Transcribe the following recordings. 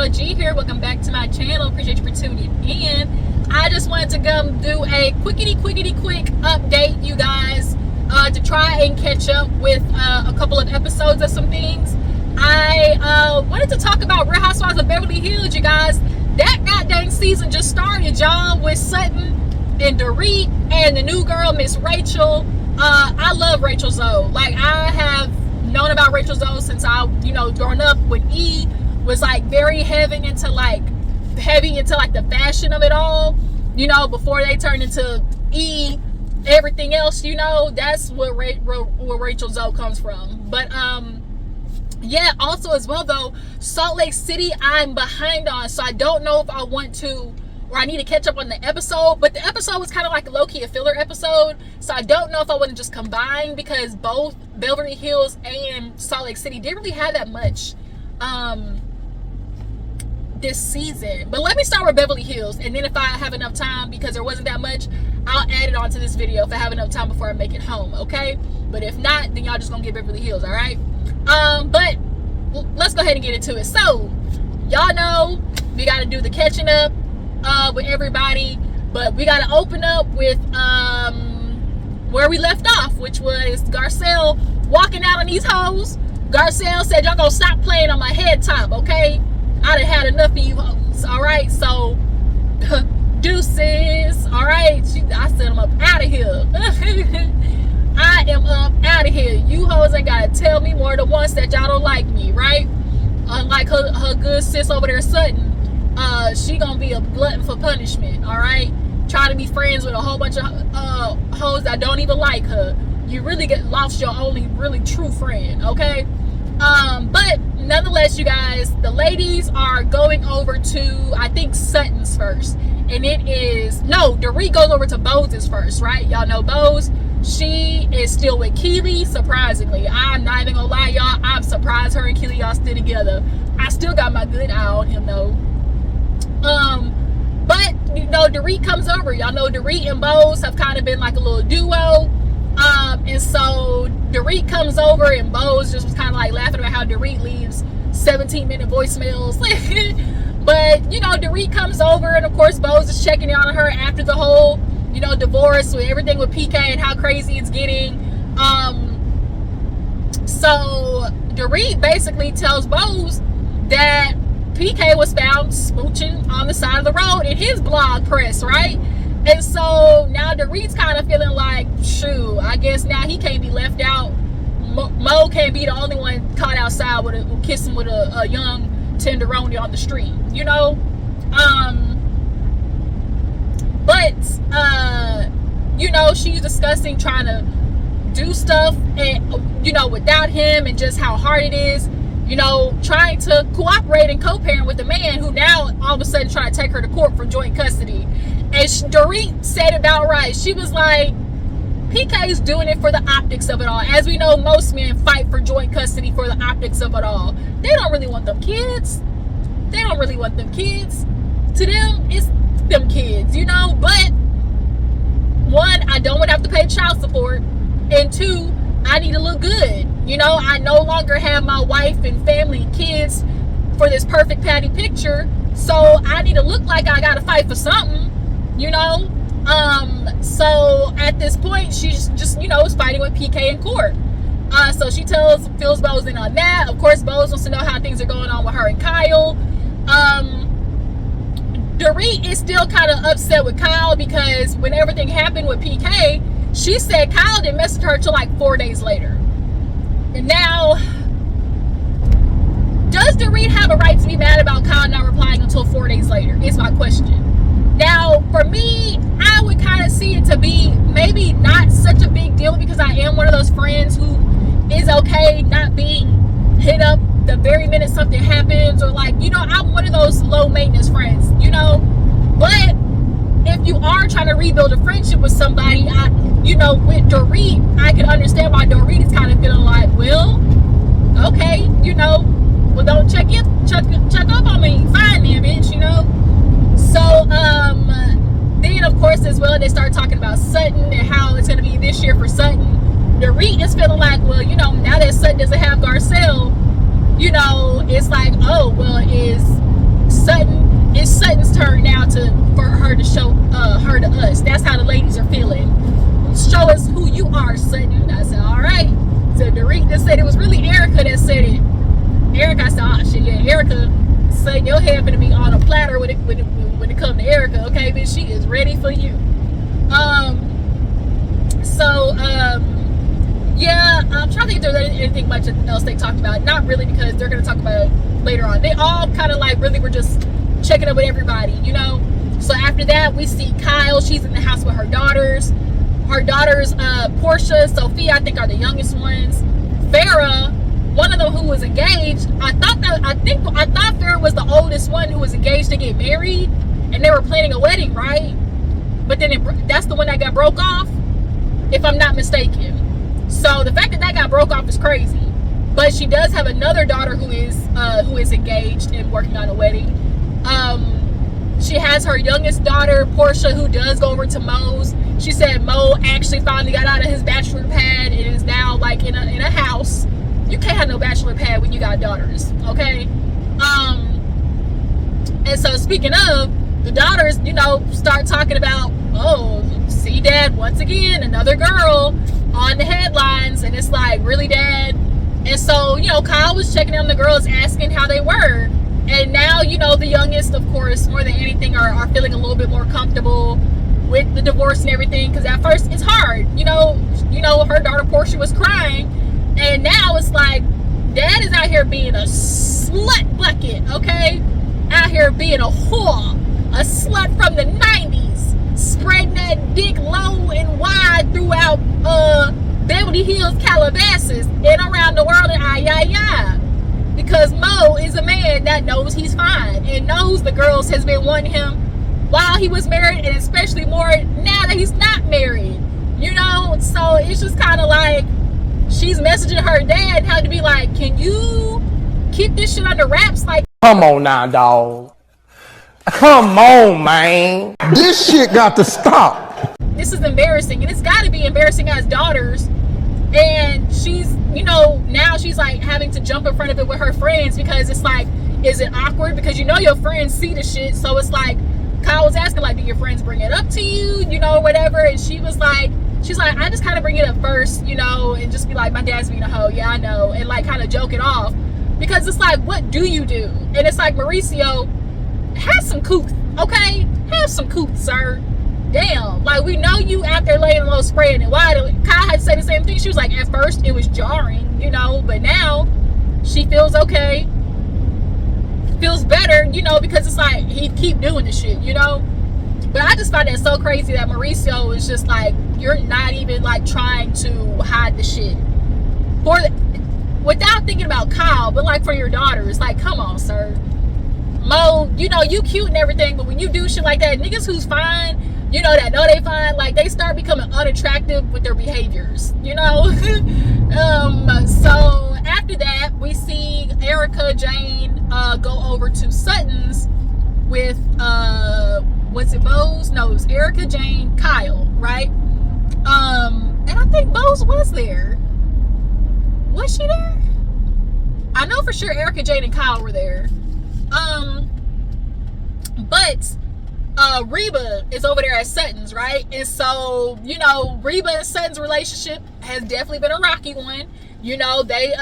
Garcelle G here. Welcome back to my channel. Appreciate you for tuning in. I just wanted to come do a quick update, you guys, to try and catch up with a couple of episodes of some things. I wanted to talk about Real Housewives of Beverly Hills, you guys. That goddamn season just started, y'all, with Sutton and Dorit and the new girl, Miss Rachel. I love Rachel Zoe. Like, I have known about Rachel Zoe since I, growing up when E was like very heavy into like the fashion of it all, before they turned into E, everything else, that's where Rachel Zoe comes from. But yeah, also as well though, Salt Lake City I'm behind on, so I don't know if I want to, or I need to catch up on the episode. But the episode was kind of like a low-key a filler episode, so I don't know if I want to just combine, because both Beverly Hills and Salt Lake City didn't really have that much this season. But let me start with Beverly Hills, and then if I have enough time, because there wasn't that much, I'll add it onto this video if I have enough time before I make it home, okay? But if not, then y'all just gonna get Beverly Hills, all right? But let's go ahead and get into it. So y'all know we got to do the catching up with everybody, but we got to open up with where we left off, which was Garcelle walking out on these hoes. Garcelle said, y'all gonna stop playing on my head top, okay? I done had enough of you hoes, all right? So deuces, all right? I sent them up out of here. I am up out of here. You hoes ain't gotta tell me more than once that y'all don't like me, right? Unlike her good sis over there, Sutton, she gonna be a glutton for punishment, all right? Try to be friends with a whole bunch of hoes that don't even like her. You really get lost your only really true friend, okay? But nonetheless, you guys, the ladies are going over to, I think, Sutton's first. And Dorit goes over to Bose's first, right? Y'all know Bose. She is still with Keely, surprisingly. I'm not even gonna lie, y'all. I'm surprised her and Keely y'all still together. I still got my good eye on him, though. But, Dorit comes over. Y'all know Dorit and Bose have kind of been like a little duo. And so Dorit comes over, and Bose just was kind of like laughing about how Dorit leaves 17-minute voicemails. But, Dorit comes over, and of course, Bose is checking on her after the whole, divorce, with everything with PK and how crazy it's getting. So Dorit basically tells Bose that PK was found smooching on the side of the road in his blog press, right? And so now Dorit's kind of feeling like, shoot, I guess now he can't be left out. Mo can't be the only one caught outside with kissing with a young tenderoni on the street, But she's discussing trying to do stuff and without him, and just how hard it is, trying to cooperate and co-parent with the man who now all of a sudden trying to take her to court for joint custody. And Dorit said about right. She was like, PK is doing it for the optics of it all. As we know, most men fight for joint custody for the optics of it all. They don't really want them kids. They don't really want them kids. To them, it's them kids, But one, I don't want to have to pay child support. And two, I need to look good. I no longer have my wife and family and kids for this perfect patty picture. So I need to look like I got to fight for something, So at this point, she's just, is fighting with PK in court. So she fills Bose in on that. Of course, Bose wants to know how things are going on with her and Kyle. Dorit is still kind of upset with Kyle, because when everything happened with PK, she said Kyle didn't message her till like 4 days later. And now, does Dorit have a right to be mad about Kyle not replying until 4 days later? Is my question. Now, for me, I would kind of see it to be maybe not such a big deal, because I am one of those friends who is okay not being hit up the very minute something happens, or like, I'm one of those low maintenance friends, But if you are trying to rebuild a friendship with somebody, with Dorit, I can understand why Dorit is kind of feeling like, well, okay, well, don't check up on me, fine then, bitch, So, then of course as well, they start talking about Sutton and how it's going to be this year for Sutton. Dorit is feeling like, well, now that Sutton doesn't have Garcelle, it's like, oh, well, is Sutton, it's Sutton's turn now for her to show her to us. That's how the ladies are feeling. Show us who you are, Sutton. I said, all right. So Dorit just said it was really Erika that said it. Erika, I said, oh shit, yeah, Erika, Sutton, your head gonna be on a platter when it comes to Erika, okay, bitch, she is ready for you. Yeah, I'm trying to think if there's anything much else they talked about. Not really, because they're gonna talk about it later on. They all kind of like really were just checking up with everybody, you know. So after that, we see Kyle. She's in the house with her daughters. Her daughters, Portia, Sophia, I think are the youngest ones. Farrah, one of them who was engaged. I thought Farrah was the oldest one who was engaged to get married, and they were planning a wedding, right? But then that's the one that got broke off, if I'm not mistaken. So the fact that got broke off is crazy. But she does have another daughter who is engaged and working on a wedding. She has her youngest daughter, Portia, who does go over to Mo's. She said Mo actually finally got out of his bachelor pad and is now like in a house. You can't have no bachelor pad when you got daughters, okay? And so speaking of, the daughters, you know, start talking about, oh, see dad once again, another girl on the headlines, and it's like, really, dad? And so, you know, Kyle was checking on the girls, asking how they were. And now, you know, the youngest, of course, more than anything, are feeling a little bit more comfortable with the divorce and everything, because at first it's hard. You know, her daughter Portia was crying, and now it's like, dad is out here being a slut bucket, okay? Out here being a whore, a slut from the 90s, spreading that dick low and wide throughout Beverly Hills, Calabasas, and around the world, and because Mo is a man that knows he's fine and knows the girls has been wanting him while he was married, and especially more now that he's not married, you know. So it's just kind of like she's messaging her dad, had to be like, can you keep this shit under wraps? Like, come on now, dog. Come on, man. This shit got to stop. This is embarrassing, and it's got to be embarrassing as daughters. And she's, you know, now she's like having to jump in front of it with her friends, because it's like, is it awkward? Because you know your friends see the shit. So it's like, Kyle was asking, like, do your friends bring it up to you, you know, whatever? And she's like, I just kind of bring it up first, you know, and just be like, my dad's being a hoe, yeah, I know, and like kind of joke it off, because it's like, what do you do? And it's like, Mauricio, have some couth, okay? Have some couth, sir. Damn, like, we know you out there laying low, spraying it wide. Kyle had to say the same thing. She was like, at first it was jarring, you know, but now she feels okay, feels better, you know, because it's like he'd keep doing the shit, you know. But I just find that so crazy that Mauricio is just like, you're not even like trying to hide the shit without thinking about Kyle, but like for your daughters. Like, come on, sir. Mo, you know, you cute and everything, but when you do shit like that, niggas who's fine, you know, that know they fine, like, they start becoming unattractive with their behaviors, you know. So after that, we see Erika Jane go over to Sutton's with was it Bose? No, it was Erika Jane, Kyle, right? And I think Bose was there. Was she there? I know for sure Erika Jane and Kyle were there. But Reba is over there at Sutton's, right? And so, you know, Reba and Sutton's relationship has definitely been a rocky one. You know, they've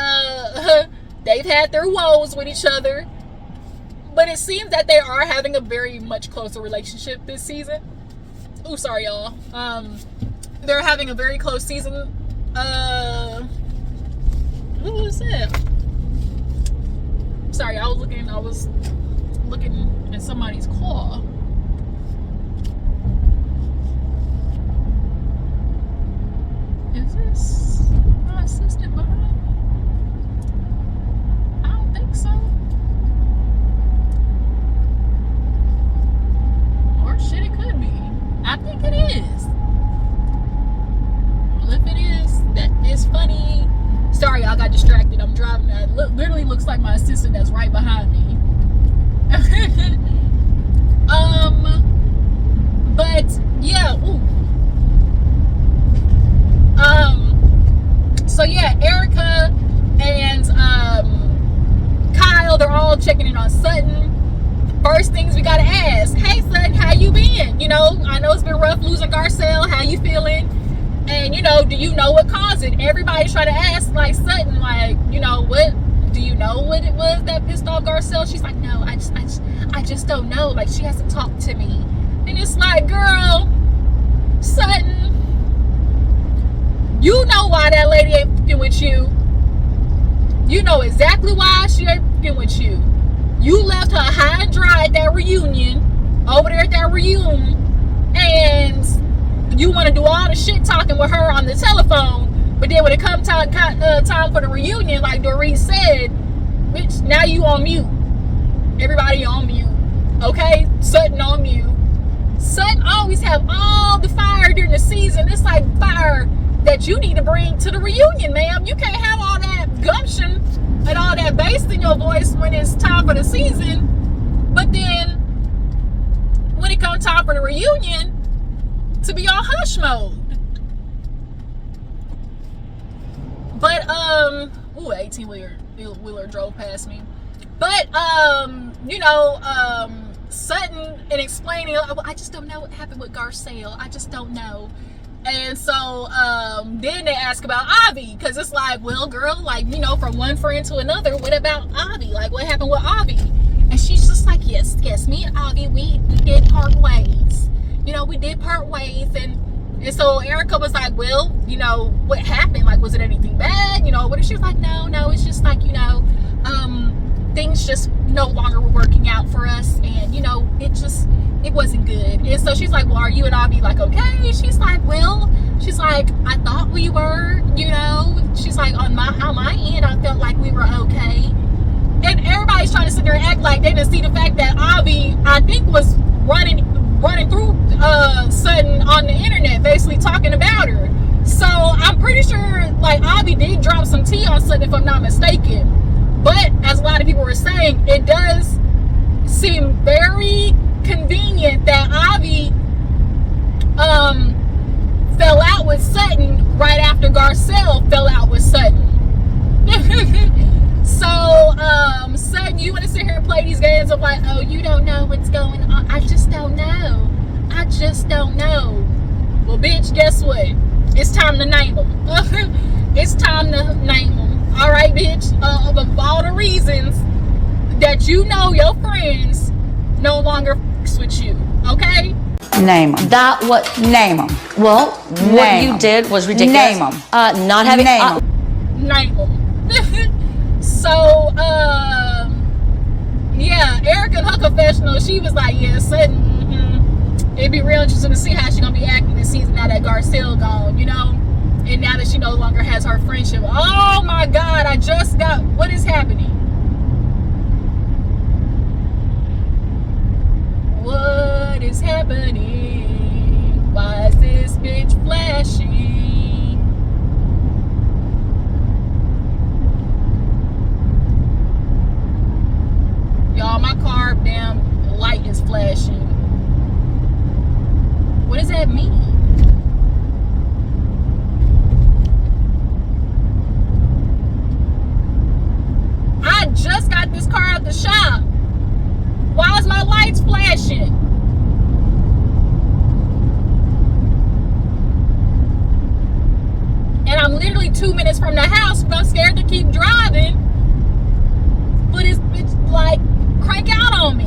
had their woes with each other, but it seems that they are having a very much closer relationship this season. Oh, sorry, y'all. They're having a very close season. What was that? Sorry, I was looking at somebody's car. Is this my assistant behind me? I don't think so. Or shit, it could be. I think it is. Well, if it is, that is funny. Sorry, I got distracted. I'm driving. It literally looks like my assistant that's right behind me. But yeah. Ooh. So yeah, Erika and Kyle, they're all checking in on Sutton. you know, I know it's been rough losing Garcelle. How you feeling? And, you know, do you know what caused it? Everybody's trying to ask, like, Sutton, like, you know, what, do you know what it was that pissed off Garcelle? She's like, no, I just don't know. Like, she hasn't talked to me. And it's like, girl, Sutton, you know why that lady ain't fucking with you. You know exactly why she ain't fucking with you. You left her high and dry at that reunion, over there at that reunion, and you want to do all the shit talking with her on the telephone, but then when it comes time for the reunion, like Dorit said, bitch, now you on mute. Everybody on mute. Okay? Sutton on mute. Sutton always have all the fire during the season. It's like fire that you need to bring to the reunion, ma'am. You can't have all that gumption and all that bass in your voice when it's time for the season. But then when it comes time for the reunion, to be on hush mode. But ooh, 18-wheeler drove past me. But you know, Sutton and explaining, I just don't know what happened with Garcelle. I just don't know. And so then they ask about Avi, because it's like, well, girl, like, you know, from one friend to another, what about Avi? Like, what happened with Avi? And she's just like, yes, me and Avi, we did part ways. You know, we did part ways. And so Erika was like, well, you know, what happened? Like, was it anything bad? You know, what? She was like, no, it's just like, you know, things just no longer were working out for us. And, you know, it wasn't good. And so she's like, well, are you and Avi like okay? She's like, well, she's like, I thought we were, you know. She's like, on my end, I felt like we were okay. And everybody's trying to sit there and act like they didn't see the fact that Avi, I think, was running through Sutton on the internet, basically talking about her. So I'm pretty sure like Avi did drop some tea on Sutton, if I'm not mistaken. But as a lot of people were saying, it does seem very convenient that Avi fell out with Sutton right after Garcelle fell out with Sutton. So Sutton, you want to sit here and play these games of like, oh, you don't know what's going on. I just don't know. Well, bitch, guess what? It's time to name them. It's time to name them. All right, bitch. Of all the reasons that you know your friends no longer f***s with you, okay? Name them. Name them. Well, What you did was ridiculous. Name them. Not having. Name them. So, yeah, Erika in her confessional, she was like, yeah, Sutton, it'd be real interesting to see how she's gonna be acting this season now that Garcelle gone, you know? And now that she no longer has her friendship. Oh my God, I just got, what is happening? What is happening? Why is this bitch flashing? Y'all, my car damn light is flashing. What does that mean? I just got this car out the shop. Why is my lights flashing? And I'm literally 2 minutes from the house, but I'm scared to keep driving. But it's like crank out on me.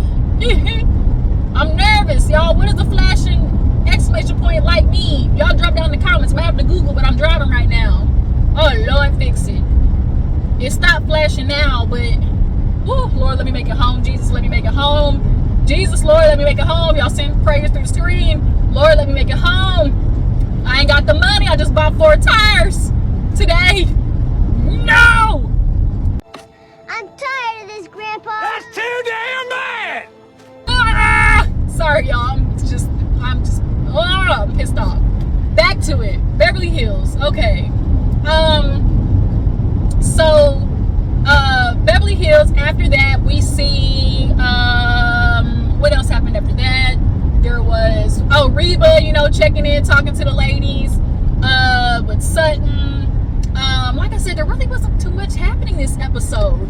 I'm nervous, y'all. What does the flashing exclamation point light mean? Y'all drop down in the comments. I'm gonna have to Google, but I'm driving right now. Oh Lord, fix it. It stopped flashing now, but whew, Lord, let me make it home. Jesus, let me make it home. Jesus, Lord, let me make it home. Y'all send prayers through the stream. Lord, let me make it home. I ain't got the money. I just bought 4 tires today. No! I'm tired of this, Grandpa. That's too damn bad! Ah! Sorry, y'all. I'm pissed off. Back to it. Beverly Hills. Okay. So Beverly Hills, after that we see what else happened after that? There was Reba, you know, checking in, talking to the ladies with Sutton. Like I said, there really wasn't too much happening this episode.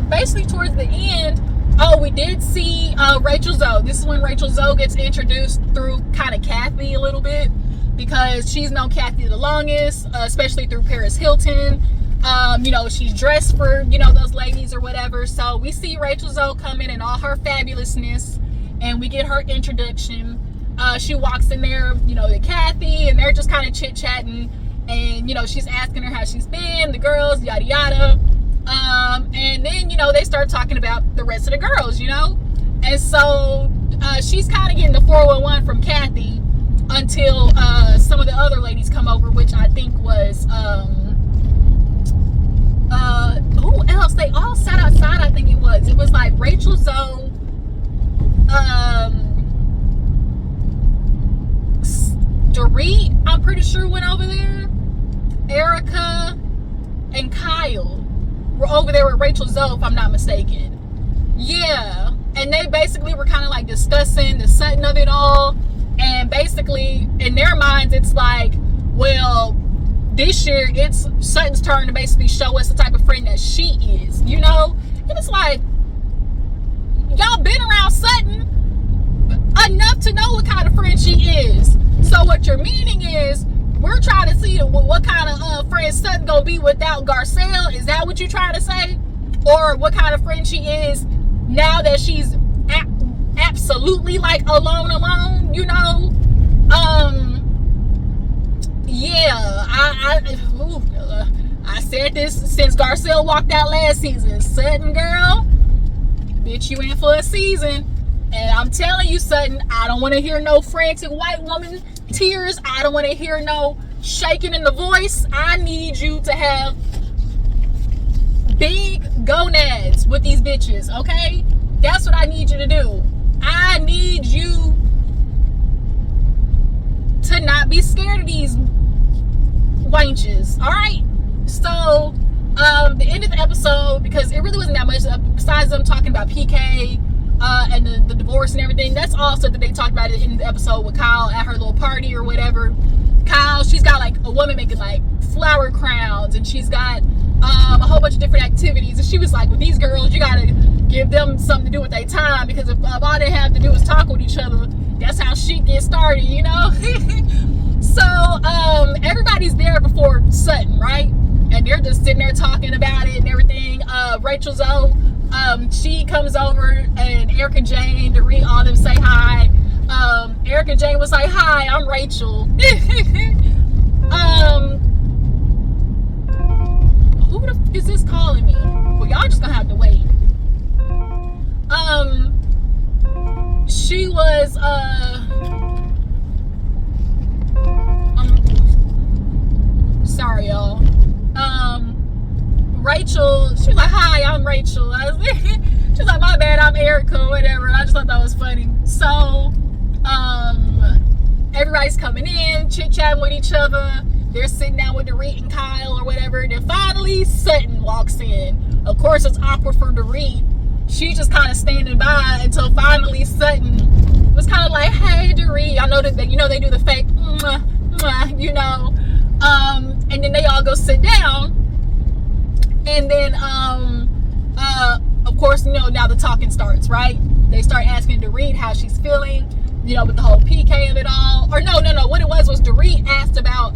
Basically towards the end, Oh, we did see Rachel Zoe. This is when Rachel Zoe gets introduced through kind of Kathy a little bit, because she's known Kathy the longest, especially through Paris Hilton. You know, she's dressed for, you know, those ladies or whatever. So we see Rachel Zoe come in all her fabulousness, and we get her introduction. She walks in there, you know, to Kathy, and they're just kind of chit-chatting, and, you know, she's asking her how she's been, the girls, yada yada. And then, you know, they start talking about the rest of the girls, you know. And so she's kind of getting the 411 from Kathy until some of the other ladies come over, which I think was who else? They all sat outside. I think it was like Rachel Zoe, Dorit, I'm pretty sure, went over there. Erika and Kyle were over there with Rachel Zoe, if I'm not mistaken. Yeah, and they basically were kind of like discussing the Sutton of it all. And basically, in their minds, it's like, well, this year it's Sutton's turn to basically show us the type of friend that she is, you know? And it's like, y'all been around Sutton enough to know what kind of friend she is. So what you're meaning is, we're trying to see what kind of friend Sutton gonna be without Garcelle. Is that what you're trying to say? Or what kind of friend she is now that she's absolutely like alone, you know? Yeah, I said this since Garcelle walked out last season. Sutton, girl, bitch, you in for a season. And I'm telling you, Sutton, I don't want to hear no frantic white woman tears. I don't want to hear no shaking in the voice. I need you to have big gonads with these bitches, okay? That's what I need you to do. I need you to not be scared of these wenches, all right? So the end of the episode, because it really wasn't that much besides them talking about PK and the divorce and everything. That's all stuff that they talked about in the episode with Kyle at her little party or whatever. Kyle, she's got like a woman making like flower crowns, and she's got a whole bunch of different activities, and she was like, with these girls, you gotta give them something to do with their time, because if all they have to do is talk with each other, that's how shit gets started, you know? So everybody's there before Sutton, right? And they're just sitting there talking about it and everything. Rachel Zoe, she comes over, and Erika, Jane, Dorit, all them say hi. Erika Jane was like, hi, I'm Rachel. Who the f is this calling me? Well, y'all just gonna have to wait. She was sorry y'all. Rachel, she was like, hi, I'm Rachel. She's like, my bad, I'm Erika, whatever. I just thought that was funny. So everybody's coming in, chit-chatting with each other. They're sitting down with Dorit and Kyle or whatever. Then finally Sutton walks in. Of course, it's awkward for Dorit. She's just kind of standing by until finally Sutton was kind of like, hey, Dorit. I know that, you know, they do the fake mwah, mwah, you know. And then they all go sit down. And then of course, you know, now the talking starts, right? They start asking Dorit how she's feeling, you know, with the whole PK of it all. Or no, what it was Dorit asked about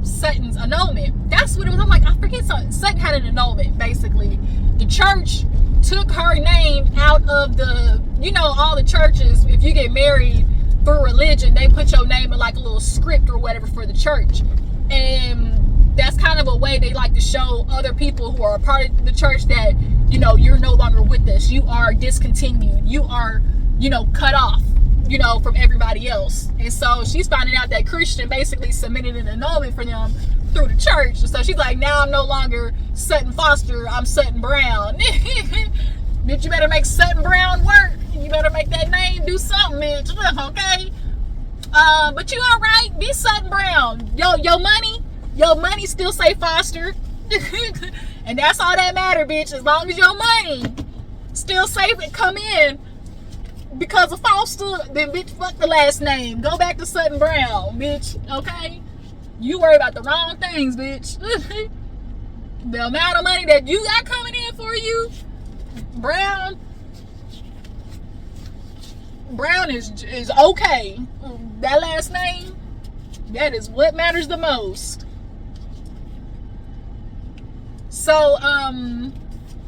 Sutton's annulment. That's what it was. I'm like, I forget something. Sutton had an annulment, basically. The church took her name out of the, you know, all the churches, if you get married through religion, they put your name in like a little script or whatever for the church. And that's kind of a way they like to show other people who are a part of the church that, you know, you're no longer with us. You are discontinued. You are, you know, cut off, you know, from everybody else. And so she's finding out that Christian basically submitted an annulment for them through the church. So she's like, now I'm no longer Sutton Foster, I'm Sutton Brown. Bitch, you better make Sutton Brown work. You better make that name do something, bitch. Okay? But you all right? Be Sutton Brown. Your money still say Foster. And that's all that matter, bitch. As long as your money still say it come in because of Foster, then bitch, fuck the last name. Go back to Sutton Brown, bitch. Okay? You worry about the wrong things, bitch. The amount of money that you got coming in for you, Brown is okay. That last name, that is what matters the most. So,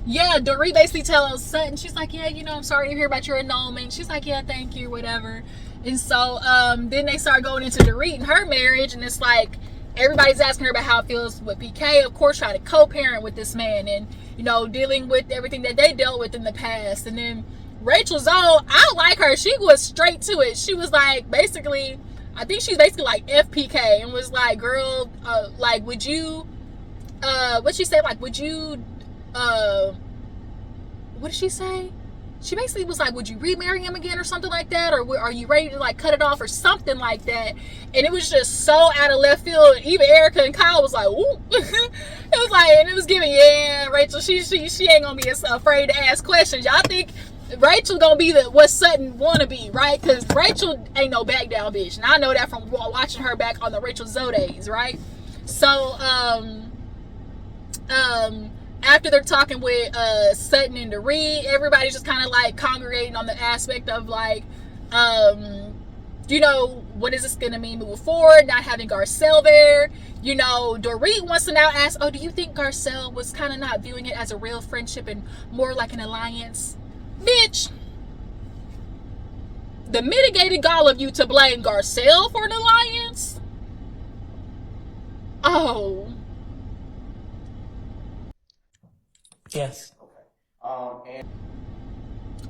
yeah, Dorit basically tells Sutton, she's like, yeah, you know, I'm sorry to hear about your annulment. She's like, yeah, thank you, whatever. And so, then they start going into Dorit and her marriage, and it's like, everybody's asking her about how it feels with PK, of course, trying to co-parent with this man and, you know, dealing with everything that they dealt with in the past. And then Rachel Zoe, I like her. She was straight to it. She was like, basically, I think she's basically like FPK and was like, girl, like, would you, what she said, like, would you, what did she say? She basically was like, would you remarry him again or something like that? Or are you ready to like cut it off or something like that? And it was just so out of left field. Even Erika and Kyle was like, ooh. It was like, and it was giving, yeah, Rachel, she ain't gonna be afraid to ask questions. Y'all think Rachel gonna be what Sutton wanna be, right? Because Rachel ain't no back down bitch. And I know that from watching her back on the Rachel Zoe days, right? So, after they're talking with Sutton and Dorit, everybody's just kind of like congregating on the aspect of like, you know, what is this going to mean moving forward? Not having Garcelle there. You know, Dorit wants to now ask, oh, do you think Garcelle was kind of not viewing it as a real friendship and more like an alliance? Bitch, the mitigated gall of you to blame Garcelle for an alliance? Oh. Yes.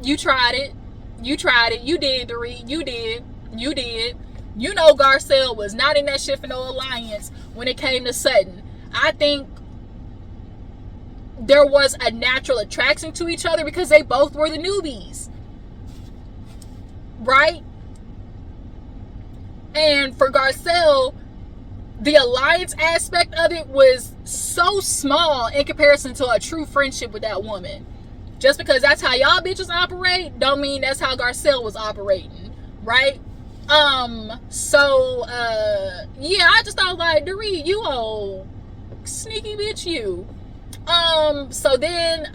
You tried it. You tried it. You did, Dorit. You did. You did. You know Garcelle was not in that shit for no alliance when it came to Sutton. I think there was a natural attraction to each other because they both were the newbies. Right? And for Garcelle, the alliance aspect of it was so small in comparison to a true friendship with that woman. Just because that's how y'all bitches operate, don't mean that's how Garcelle was operating, right? So, yeah, I just thought like, Dorit, you old sneaky bitch, you. So then,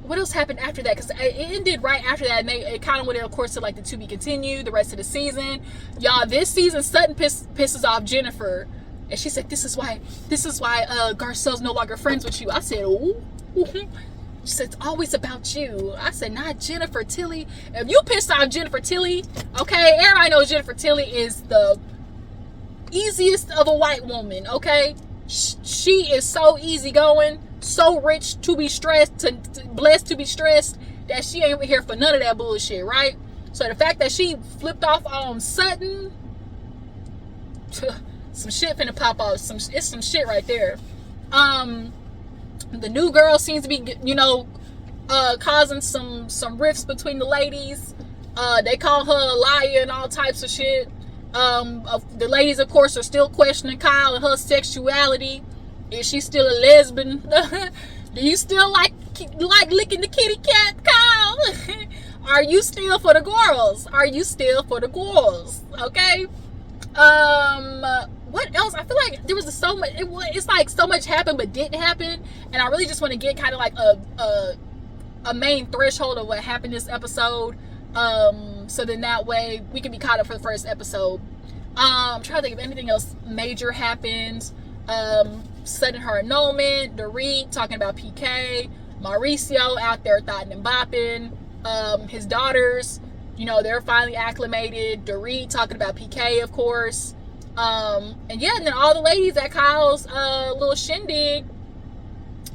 what else happened after that? Because it ended right after that, and it kind of went, of course, to like the to be continued, the rest of the season. Y'all, this season, Sutton pisses off Jennifer, and she said, "This is why Garcelle's no longer friends with you." I said, "Ooh." She said, "It's always about you." I said, "Not Jennifer Tilly. If you pissed off Jennifer Tilly, okay, everybody knows Jennifer Tilly is the easiest of a white woman, okay? She is so easygoing, so rich to be stressed, blessed to be stressed, that she ain't here for none of that bullshit, right? So the fact that she flipped off on Sutton, some shit finna pop off. It's some shit right there. The new girl seems to be, you know, causing some rifts between the ladies. They call her a liar and all types of shit. The ladies, of course, are still questioning Kyle and her sexuality. Is she still a lesbian? Do you still like licking the kitty cat, Kyle? Are you still for the girls? Are you still for the girls? Okay. What else? I feel like there was so much. It's like so much happened but didn't happen, and I really just want to get kind of like a main threshold of what happened this episode. So then that way we can be caught up for the first episode. I'm trying to think if anything else major happened. Sudden her annulment, Dorit talking about PK, Mauricio out there thotting and bopping, his daughters, you know, they're finally acclimated. Dorit talking about PK, of course. And yeah, and then all the ladies at Kyle's little shindig.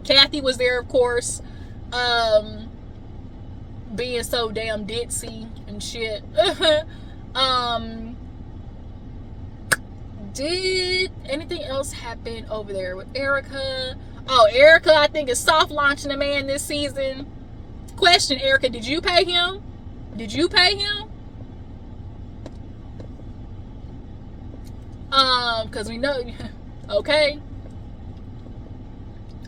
Kathy was there, of course, being so damn ditzy and shit. Did anything else happen over there with Erika? Oh, Erika, I think, is soft launching a man this season. Question, Erika, did you pay him? Did you pay him? Because we know. Okay.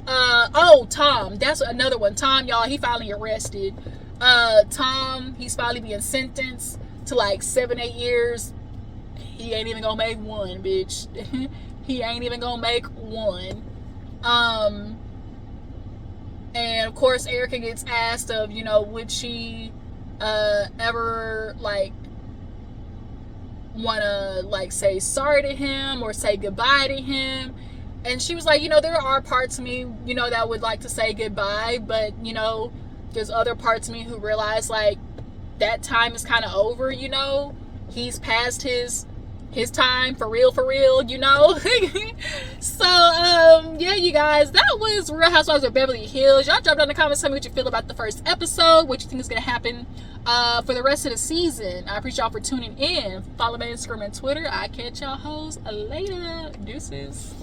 Oh, Tom. That's another one. Tom, y'all, he finally arrested. Tom, he's finally being sentenced to like 7-8 years. He ain't even gonna make one, bitch. He ain't even gonna make one. And of course Erika gets asked of, you know, would she ever like wanna like say sorry to him or say goodbye to him. And she was like, you know, there are parts of me, you know, that would like to say goodbye, but you know, there's other parts of me who realize like that time is kind of over, you know. He's past his time for real, you know. So yeah, you guys, that was Real Housewives of Beverly Hills. Y'all drop down in the comments, tell me what you feel about the first episode, what you think is gonna happen for the rest of the season. I appreciate y'all for tuning in. Follow me on Instagram and Twitter. I catch y'all hoes later. Deuces.